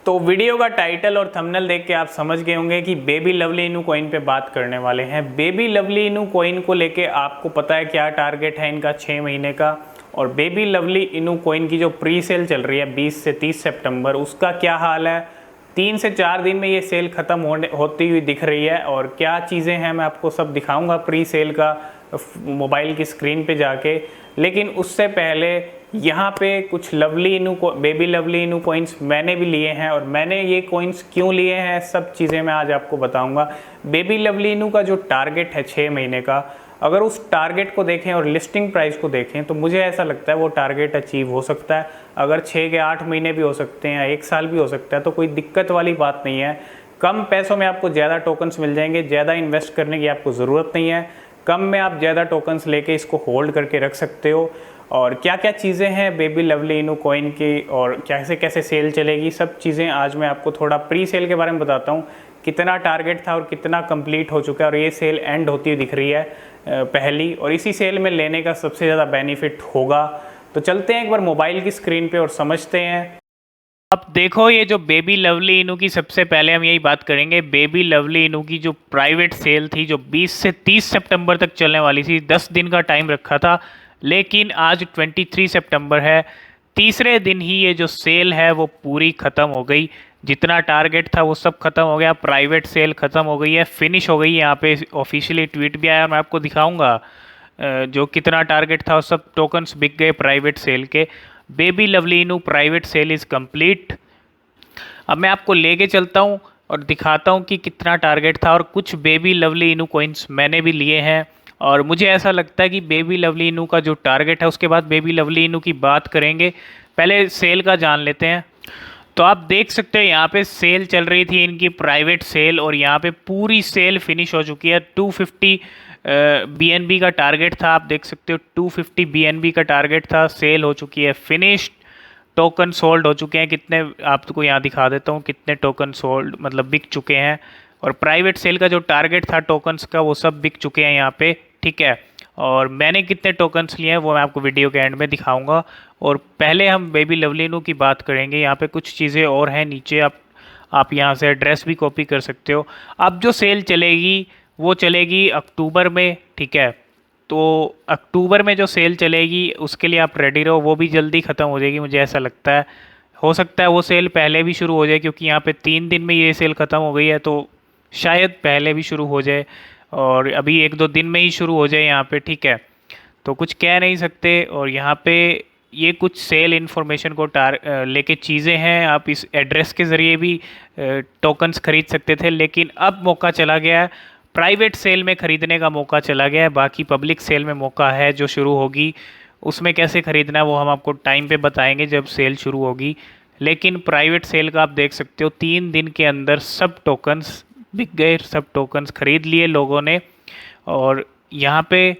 तो वीडियो का टाइटल और थंबनेल देख के आप समझ गए होंगे कि बेबी लवली इनू कॉइन पे बात करने वाले हैं। बेबी लवली इनू कॉइन को लेके आपको पता है क्या टारगेट है इनका 6 महीने का, और बेबी लवली इनू कॉइन की जो प्री सेल चल रही है 20 से 30 सितंबर, उसका क्या हाल है। 3 से 4 दिन में ये सेल ख़त्म होती हुई दिख रही है, और क्या चीज़ें हैं मैं आपको सब दिखाऊंगा प्री सेल का मोबाइल की स्क्रीन पे जाके। लेकिन उससे पहले यहाँ पे कुछ लवली इनू बेबी लवली इनू कॉइन्स मैंने भी लिए हैं, और मैंने ये कॉइन्स क्यों लिए हैं सब चीज़ें मैं आज आपको बताऊंगा। बेबी लवली इनू का जो टारगेट है 6 महीने का, अगर उस टारगेट को देखें और लिस्टिंग प्राइस को देखें तो मुझे ऐसा लगता है वो टारगेट अचीव हो सकता है। अगर 6 के 8 महीने भी हो सकते हैं, 1 साल भी हो सकता है, तो कोई दिक्कत वाली बात नहीं है। कम पैसों में आपको ज़्यादा टोकन्स मिल जाएंगे, ज़्यादा इन्वेस्ट करने की आपको ज़रूरत नहीं है। कम में आप ज़्यादा टोकन्स लेके इसको होल्ड करके रख सकते हो। और क्या क्या चीज़ें हैं बेबी लवली इनू कॉइन की, और कैसे कैसे सेल चलेगी, सब चीज़ें आज मैं आपको थोड़ा प्री सेल के बारे में बताता हूँ। कितना टारगेट था और कितना कंप्लीट हो चुका है, और ये सेल एंड होती हुई दिख रही है पहली, और इसी सेल में लेने का सबसे ज़्यादा बेनिफिट होगा। तो चलते हैं एक बार मोबाइल की स्क्रीन पे और समझते हैं। अब देखो ये जो बेबी लवली इनू की, सबसे पहले हम यही बात करेंगे बेबी लवली इनू की जो प्राइवेट सेल थी, जो 20 से 30 सितंबर तक चलने वाली थी। 10 दिन का टाइम रखा था, लेकिन आज 23 सितंबर है। तीसरे दिन ही ये जो सेल है वो पूरी ख़त्म हो गई। जितना टारगेट था वो सब ख़त्म हो गया, प्राइवेट सेल ख़त्म हो गई है, फिनिश हो गई है। यहाँ पे ऑफिशियली ट्वीट भी आया, मैं आपको दिखाऊंगा जो कितना टारगेट था, वो सब टोकन्स बिक गए प्राइवेट सेल के। बेबी लवली इनू प्राइवेट सेल इज़ कंप्लीट। अब मैं आपको लेके चलता हूँ और दिखाता हूँ कि कितना टारगेट था, और कुछ बेबी लवली इनू कॉइन्स मैंने भी लिए हैं। और मुझे ऐसा लगता है कि बेबी लवली इनू का जो टारगेट है, उसके बाद बेबी लवली इनू की बात करेंगे। पहले सेल का जान लेते हैं। तो आप देख सकते हैं यहाँ पे सेल चल रही थी इनकी प्राइवेट सेल, और यहाँ पे पूरी सेल फिनिश हो चुकी है। 250 BNB का टारगेट था, आप देख सकते हो 250 BNB का टारगेट था, सेल हो चुकी है फिनिश्ड। टोकन सोल्ड हो चुके हैं कितने, आपको यहाँ दिखा देता हूँ कितने टोकन सोल्ड मतलब बिक चुके हैं। और प्राइवेट सेल का जो टारगेट था टोकन्स का, वो सब बिक चुके हैं यहाँ पे, ठीक है। और मैंने कितने टोकन्स लिए हैं वो मैं आपको वीडियो के एंड में दिखाऊंगा। और पहले हम बेबी लवलीनू की बात करेंगे। यहाँ पे कुछ चीज़ें और हैं नीचे, आप यहाँ से एड्रेस भी कॉपी कर सकते हो। अब जो सेल चलेगी वो चलेगी अक्टूबर में, ठीक है। तो अक्टूबर में जो सेल चलेगी उसके लिए आप रेडी रहो, वो भी जल्दी ख़त्म हो जाएगी मुझे ऐसा लगता है। हो सकता है वो सेल पहले भी शुरू हो जाए, क्योंकि यहाँ पे 3 दिन में ये सेल ख़त्म हो गई है, तो शायद पहले भी शुरू हो जाए, और अभी 1-2 दिन में ही शुरू हो जाए यहाँ पे, ठीक है। तो कुछ कह नहीं सकते। और यहाँ पे ये कुछ सेल इन्फॉर्मेशन को लेके चीज़ें हैं। आप इस एड्रेस के ज़रिए भी टोकन्स खरीद सकते थे, लेकिन अब मौका चला गया है, प्राइवेट सेल में ख़रीदने का मौका चला गया है। बाकी पब्लिक सेल में मौका है जो शुरू होगी, उसमें कैसे ख़रीदना है वो हम आपको टाइम पे बताएंगे जब सेल शुरू होगी। लेकिन प्राइवेट सेल का आप देख सकते हो 3 दिन के अंदर सब टोकन्स बिक गए, सब टोकन्स खरीद लिए लोगों ने। और यहाँ पे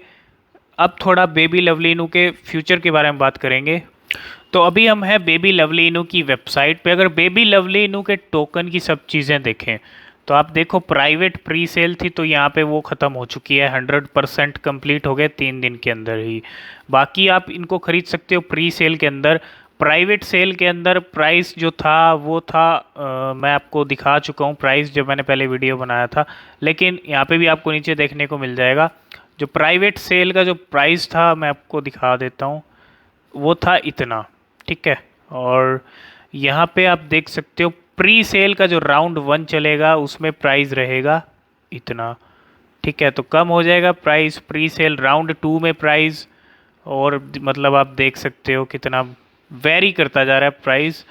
अब थोड़ा बेबी लवली इनू के फ्यूचर के बारे में बात करेंगे। तो अभी हम हैं बेबी लवली इनू की वेबसाइट पे। अगर बेबी लवली इनू के टोकन की सब चीज़ें देखें तो आप देखो प्राइवेट प्री सेल थी, तो यहाँ पे वो ख़त्म हो चुकी है, 100% कंप्लीट हो गए 3 दिन के अंदर ही। बाकी आप इनको ख़रीद सकते हो प्री सेल के अंदर। प्राइवेट सेल के अंदर प्राइस जो था वो था मैं आपको दिखा चुका हूँ प्राइस जब मैंने पहले वीडियो बनाया था, लेकिन यहाँ पे भी आपको नीचे देखने को मिल जाएगा। जो प्राइवेट सेल का जो प्राइस था मैं आपको दिखा देता हूँ, वो था इतना, ठीक है। और यहाँ पे आप देख सकते हो प्री सेल का जो राउंड 1 चलेगा उसमें प्राइस रहेगा इतना, ठीक है। तो कम हो जाएगा प्राइस प्री सेल, राउंड 2 में प्राइस, और मतलब आप देख सकते हो कितना वेरी करता जा रहा है प्राइस।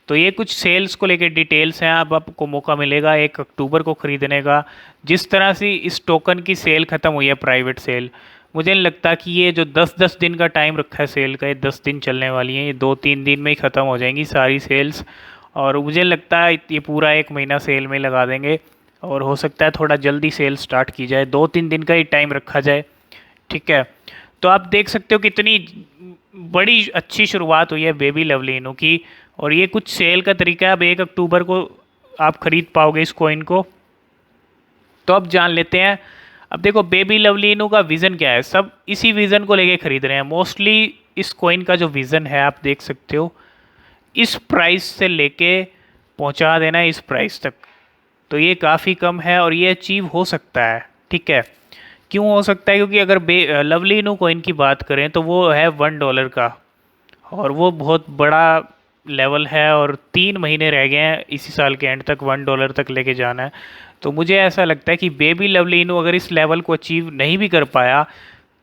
तो ये कुछ सेल्स को लेके डिटेल्स हैं। अब आपको मौका मिलेगा 1 अक्टूबर को ख़रीदने का। जिस तरह से इस टोकन की सेल ख़त्म हुई है प्राइवेट सेल, मुझे नहीं लगता कि ये जो 10-10 दिन का टाइम रखा है सेल का, ये 10 दिन चलने वाली हैं, ये 2-3 दिन में ही ख़त्म हो जाएंगी सारी सेल्स। और मुझे लगता है ये पूरा 1 महीना सेल में लगा देंगे, और हो सकता है थोड़ा जल्दी सेल स्टार्ट की जाए, 2-3 दिन का ही टाइम रखा जाए, ठीक है। तो आप देख सकते हो कितनी बड़ी अच्छी शुरुआत हुई है बेबी लवली इनू की। और ये कुछ सेल का तरीका है, अब 1 अक्टूबर को आप ख़रीद पाओगे इस कॉइन को। तो अब जान लेते हैं। अब देखो बेबी लवली इनू का विज़न क्या है, सब इसी विज़न को लेके ख़रीद रहे हैं मोस्टली। इस कॉइन का जो विज़न है आप देख सकते हो, इस प्राइस से लेके पहुंचा देना है इस प्राइस तक। तो ये काफ़ी कम है और ये अचीव हो सकता है। ठीक है, क्यों हो सकता है? क्योंकि अगर लवली इनू कॉइन की बात करें तो वो है $1 का, और वो बहुत बड़ा लेवल है, और 3 महीने रह गए हैं इसी साल के एंड तक $1 तक लेके जाना है। तो मुझे ऐसा लगता है कि बेबी लवली इनू अगर इस लेवल को अचीव नहीं भी कर पाया,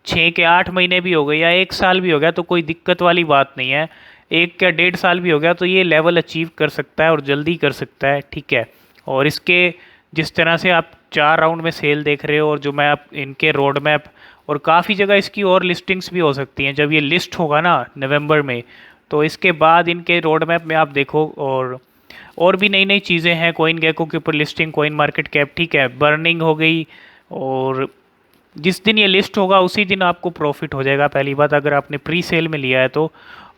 6 के 8 महीने भी हो गए या 1 साल भी हो गया, तो कोई दिक्कत वाली बात नहीं है। 1 या 1.5 साल भी हो गया तो ये लेवल अचीव कर सकता है और जल्दी कर सकता है। ठीक है, और इसके जिस तरह से आप 4 राउंड में सेल देख रहे हो, और जो मैं आप इनके रोड मैप, और काफ़ी जगह इसकी और लिस्टिंग्स भी हो सकती हैं जब ये लिस्ट होगा ना नवंबर में, तो इसके बाद इनके रोड मैप में आप देखो, और भी नई नई चीज़ें हैं। कॉइन गेको के ऊपर लिस्टिंग, कॉइन मार्केट कैप, ठीक है, बर्निंग हो गई, और जिस दिन ये लिस्ट होगा उसी दिन आपको प्रॉफिट हो जाएगा पहली बात, अगर आपने प्री सेल में लिया है तो।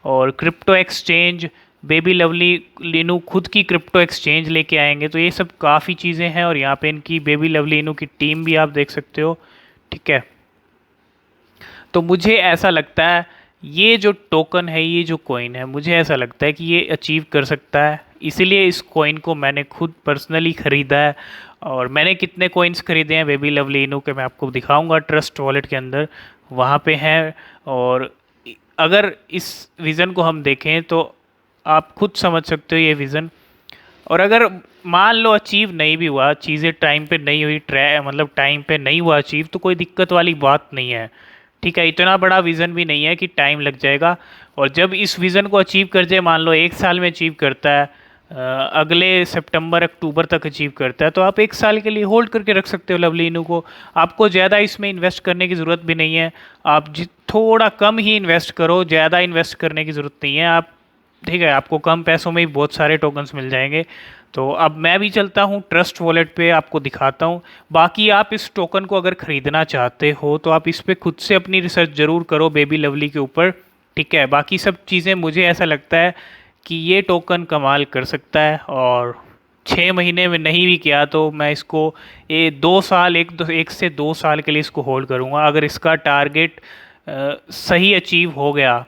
और क्रिप्टो एक्सचेंज, बेबी लवली इनू खुद की क्रिप्टो एक्सचेंज लेके आएंगे, तो ये सब काफ़ी चीज़ें हैं। और यहाँ पे इनकी बेबी लवली इनू की टीम भी आप देख सकते हो। ठीक है, तो मुझे ऐसा लगता है ये जो टोकन है, ये जो कॉइन है, मुझे ऐसा लगता है कि ये अचीव कर सकता है। इसीलिए इस कॉइन को मैंने खुद पर्सनली ख़रीदा है। और मैंने कितने कॉइन्स खरीदे हैं बेबी लवली इनू के, मैं आपको दिखाऊंगा ट्रस्ट वॉलेट के अंदर, वहाँ पे हैं। और अगर इस विज़न को हम देखें तो आप खुद समझ सकते हो ये विज़न। और अगर मान लो अचीव नहीं भी हुआ, चीज़ें टाइम पे नहीं हुई, मतलब टाइम पे नहीं हुआ अचीव, तो कोई दिक्कत वाली बात नहीं है। ठीक है, इतना बड़ा विज़न भी नहीं है कि टाइम लग जाएगा। और जब इस विज़न को अचीव कर जाए, मान लो 1 साल में अचीव करता है, अगले सितंबर अक्टूबर तक अचीव करता है, तो आप 1 साल के लिए होल्ड करके रख सकते हो लवली इनू को। आपको ज़्यादा इसमें इन्वेस्ट करने की ज़रूरत भी नहीं है। आप थोड़ा कम ही इन्वेस्ट करो, ज़्यादा इन्वेस्ट करने की ज़रूरत नहीं है। आप ठीक है, आपको कम पैसों में ही बहुत सारे टोकन्स मिल जाएंगे। तो अब मैं भी चलता हूँ ट्रस्ट वॉलेट पे, आपको दिखाता हूँ। बाकी आप इस टोकन को अगर ख़रीदना चाहते हो तो आप इस पर खुद से अपनी रिसर्च ज़रूर करो बेबी लवली के ऊपर। ठीक है, बाकी सब चीज़ें मुझे ऐसा लगता है कि ये टोकन कमाल कर सकता है, और 6 महीने में नहीं भी किया तो मैं इसको 2 साल, 1 से 2 साल के लिए इसको होल्ड करूँगा। अगर इसका टारगेट सही अचीव हो गया,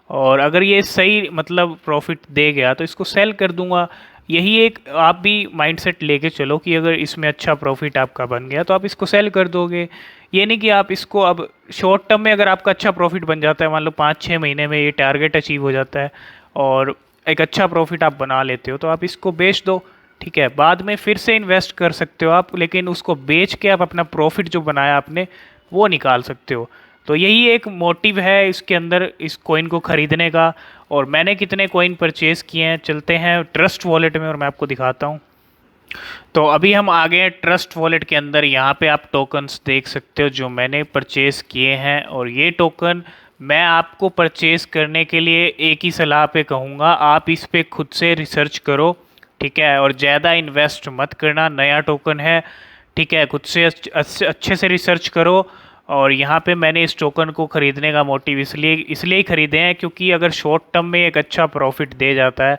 और अगर ये सही मतलब प्रॉफिट दे गया, तो इसको सेल कर दूंगा। यही एक आप भी माइंडसेट लेके चलो कि अगर इसमें अच्छा प्रॉफिट आपका बन गया तो आप इसको सेल कर दोगे। ये नहीं कि आप इसको अब शॉर्ट टर्म में, अगर आपका अच्छा प्रॉफिट बन जाता है, मान लो 5-6 महीने में ये टारगेट अचीव हो जाता है और एक अच्छा प्रॉफिट आप बना लेते हो, तो आप इसको बेच दो। ठीक है, बाद में फिर से इन्वेस्ट कर सकते हो आप, लेकिन उसको बेच के आप अपना प्रॉफिट जो बनाया आपने वो निकाल सकते हो। तो यही एक मोटिव है इसके अंदर, इस कॉइन को ख़रीदने का। और मैंने कितने कॉइन परचेज़ किए हैं, चलते हैं ट्रस्ट वॉलेट में और मैं आपको दिखाता हूँ। तो अभी हम आ गए हैं ट्रस्ट वॉलेट के अंदर। यहाँ पे आप टोकन्स देख सकते हो जो मैंने परचेज़ किए हैं, और ये टोकन मैं आपको परचेज़ करने के लिए एक ही सलाह पे कहूँगा, आप इस पे खुद से रिसर्च करो। ठीक है, और ज़्यादा इन्वेस्ट मत करना, नया टोकन है। ठीक है, खुद से अच्छे से रिसर्च करो। और यहाँ पे मैंने इस टोकन को ख़रीदने का मोटिव इसलिए ही ख़रीदे हैं क्योंकि अगर शॉर्ट टर्म में एक अच्छा प्रॉफिट दे जाता है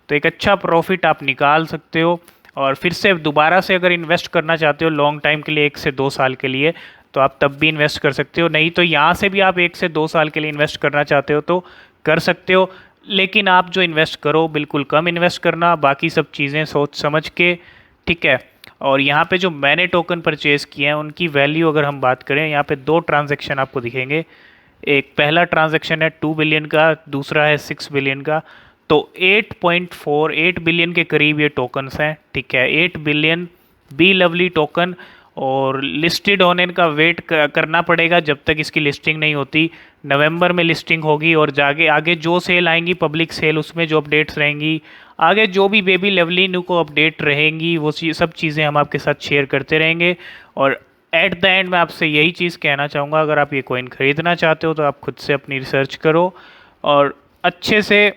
तो एक अच्छा प्रॉफिट आप निकाल सकते हो। और फिर से दोबारा से अगर इन्वेस्ट करना चाहते हो लॉन्ग टाइम के लिए, 1 से 2 साल के लिए, तो आप तब भी इन्वेस्ट कर सकते हो। नहीं तो यहाँ से भी आप 1 से 2 साल के लिए इन्वेस्ट करना चाहते हो तो कर सकते हो, लेकिन आप जो इन्वेस्ट करो बिल्कुल कम इन्वेस्ट करना, बाकी सब चीज़ें सोच समझ के। ठीक है, और यहाँ पे जो मैंने टोकन परचेज़ किए हैं उनकी वैल्यू अगर हम बात करें, यहाँ पे 2 ट्रांजैक्शन आपको दिखेंगे। एक पहला ट्रांजैक्शन है 2 बिलियन का, दूसरा है 6 बिलियन का। तो 8 बिलियन के करीब ये टोकन्स हैं। ठीक है, 8 बिलियन बी लवली टोकन, और लिस्टेड होने का वेट करना पड़ेगा जब तक इसकी लिस्टिंग नहीं होती। नवंबर में लिस्टिंग होगी, और जाके आगे जो सेल आएंगी, पब्लिक सेल, उसमें जो अपडेट्स रहेंगी, आगे जो भी बेबी लवली न्यू को अपडेट रहेंगी, वो सब चीज़ें हम आपके साथ शेयर करते रहेंगे। और एट द एंड मैं आपसे यही चीज़ कहना चाहूँगा, अगर आप ये कॉइन ख़रीदना चाहते हो तो आप खुद से अपनी रिसर्च करो, और अच्छे से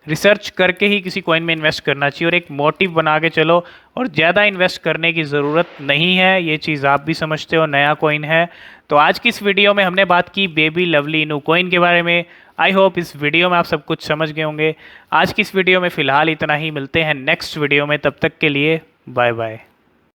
रिसर्च करके ही किसी कॉइन में इन्वेस्ट करना चाहिए, और एक मोटिव बना के चलो। और ज़्यादा इन्वेस्ट करने की ज़रूरत नहीं है, ये चीज़ आप भी समझते हो, नया कॉइन है। तो आज की इस वीडियो में हमने बात की बेबी लवली इनू कॉइन के बारे में। आई होप इस वीडियो में आप सब कुछ समझ गए होंगे। आज की इस वीडियो में फ़िलहाल इतना ही, मिलते हैं नेक्स्ट वीडियो में, तब तक के लिए बाय बाय।